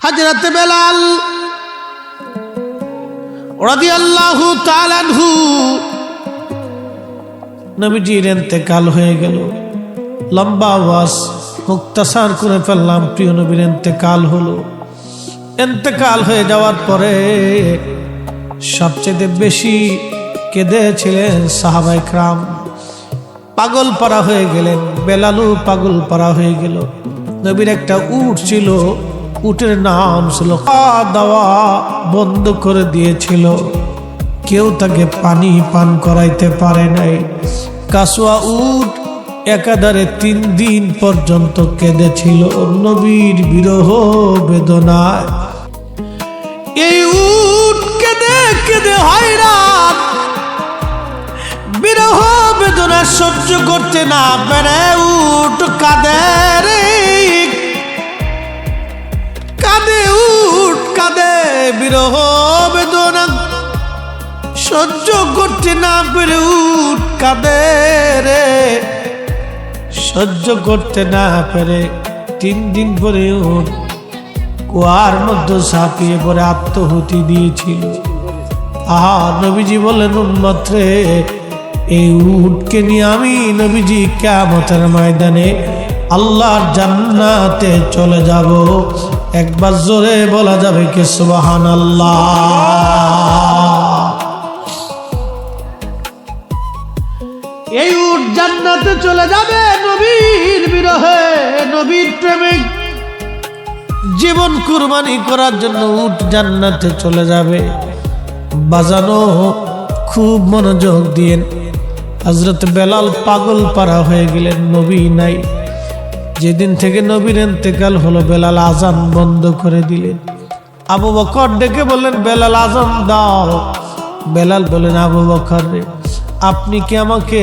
হযরত বেলাল রাদিয়াল্লাহু তাআলা আনহু নবীজির ইন্তেকাল হয়ে গেল। লম্বা ওয়াজ মুক্তাসার করে ফেললাম। প্রিয় নবীর ইন্তেকাল হলো। ইন্তেকাল হয়ে যাওয়ার পরে সবচেয়ে বেশি কেঁদেছিলেন সাহাবায়ে কেরাম। পাগল পারা হয়ে গেলেন। বেলালও পাগল পারা হয়ে গেল। নবীর একটা উট ছিল, উটের নাম ছিল খাওয়া দাওয়া বন্ধ করে দিয়েছিল। কেউ তাকে পানি পান করাইতে পারে নাই। কাসুয়া উট একাধারে 3 দিন পর্যন্ত কেঁদেছিল নবীর বিরহ বেদনায়। এই উট কেঁদে কেঁদে হয়রান, বিরহ বেদনা সহ্য করতে না পেরে উট কাঁদে রে কাঁদে, উট কাঁদে, বিরহ বেদনা সহ্য করতে না পেরে উট কাঁদে রে, সহ্য করতে না পেরে 3 দিন পরে উট কুয়ার মধ্যে ঝাঁপিয়ে পড়ে আত্মহুতি দিয়েছিল। আহা, নবীজি বললেন উম্মত রে, এই উটকে নিয়ে আমি নবীজি কিয়ামতের ময়দানে আল্লাহর জান্নাতে চলে যাব। একবার জোরে বলা যাবে কি সুবহানাল্লাহ। এই উট জান্নাতে চলে যাবে নবীর বিরহে, নবীর প্রেমে জীবন কুরবানি করার জন্য উট জান্নাতে চলে যাবে। বাজানো খুব মনোযোগ দিয়ে। হযরত বেলাল পাগল পারা হয়ে গেলেন। নবী নাই। যেদিন থেকে নবীর ইন্তেকাল হলো বেলাল আজান বন্ধ করে দিলেন। আবু বকর ডেকে বললেন, বেলাল আজান দাও। বেলাল বলেন, আবু বকর রে, আপনি কি আমাকে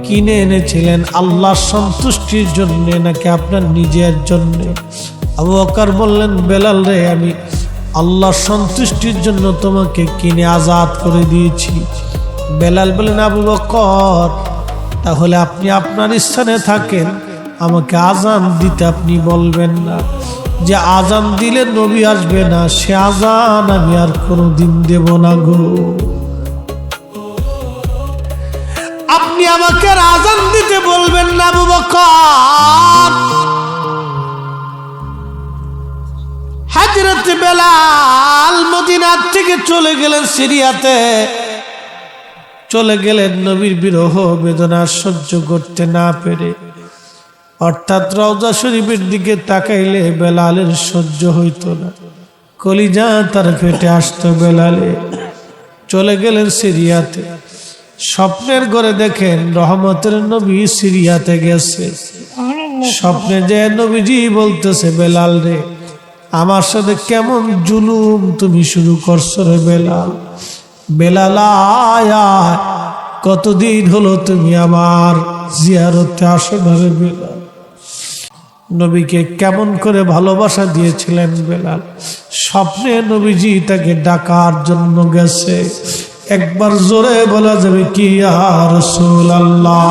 কিনে এনেছিলেন আল্লাহর সন্তুষ্টির জন্য নাকি আপনার নিজের জন্য? আবু বকর বললেন, বেলাল রে, আমি আল্লাহর সন্তুষ্টির জন্য তোমাকে কিনে আজাদ করে দিয়েছি। বেলাল বলেন, আবু বকর, তাহলে আপনি আপনার স্থানে থাকেন, আমাকে আজান দিতে আপনি বলবেন না। যে আজান দিলে নবী আসবে না, সে আজান আমি আর কোনোদিন দেব না গো। আপনি আমাকে আজান দিতে বলবেন না আবু বকর। হযরত বেলাল মদিনা থেকে চলে গেলেন সিরিয়াতে, চলে গেলেন নবীর বিরহ বেদনা সহ্য করতে না পেরে। অর্থাৎ রওজা শরীফের দিকে তাকাইলে বেলালের সহ্য হইতো না, কলিজা তার ফেটে আসতো বেলালে। চলে গেলেন সিরিয়াতে। স্বপ্নের ঘরে দেখেন রহমতের নবী সিরিয়াতে গেছে। স্বপ্নে যে নবীজি বলতেছে, বেলাল রে, আমার সাথে কেমন জুলুম তুমি শুরু করছো রে বেলাল। বেলাল আয়, কতদিন হলো তুমি আমার জিয়ারতে আসো না রে বেলাল। নবীকে কেমন করে ভালোবাসা দিয়েছিলেন বেলাল। স্বপ্নে নবীজি তাকে ডাকার জন্য গেছে। একবার জোরে বলা যাবে কি ইয়া রাসূলুল্লাহ।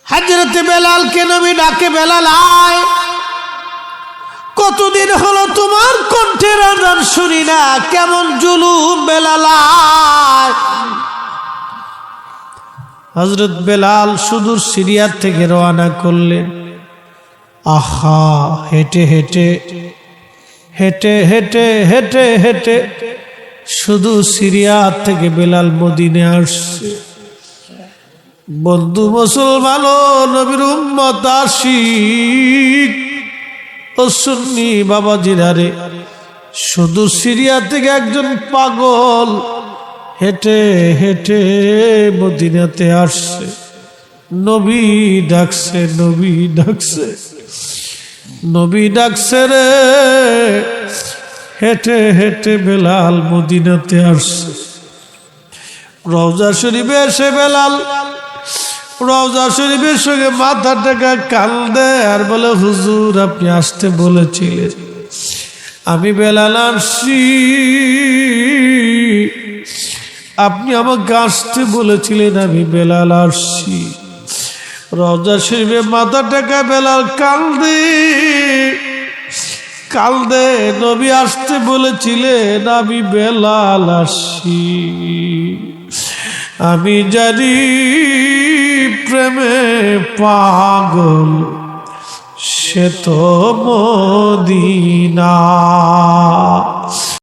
হযরত বেলালকে নবী ডাকে, বেলাল আয়, কতদিন হলো তোমার কণ্ঠের আজান শুনি না, কেমন জুলুম বেলাল আয়। হযরত বেলাল সুদূর সিরিয়া থেকে রওনা করলেন। আহা, হেঁটে হেঁটে হেঁটে হেঁটে হেঁটে হেঁটে শুধু সিরিয়া থেকে বেলাল মদিনে আসছে। বন্ধু মুসলমান ও নবীর উম্মত আশিক ও সুন্নি বাবাজিরা রে, শুধু সিরিয়া থেকে একজন পাগল হেঁটে হেঁটে মদিনাতে আসছে। নবী ডাকছে, নবী ডাকছে, নবী ডাকছে রে। হেঁটে হেঁটে বেলাল মদিনাতে আসছে। রওজা শরীফে এসে বেলাল রওজা শরীফের সঙ্গে মাথা টাকা কান্দে আর বলে, হুজুর আপনি আসতে বলেছিলেন, আমি বেলাল আসছি। আপনি আমাকে আসতে বলেছিলেন, আমি বেলাল আসছি। রওজা শরীফে মাথা টেকা বেলাল কান্দে। নবী আসতে বলেছিলেন, আমি বেলাল আসি। আমি জানি প্রেমে পাগল সে তো মদিনা।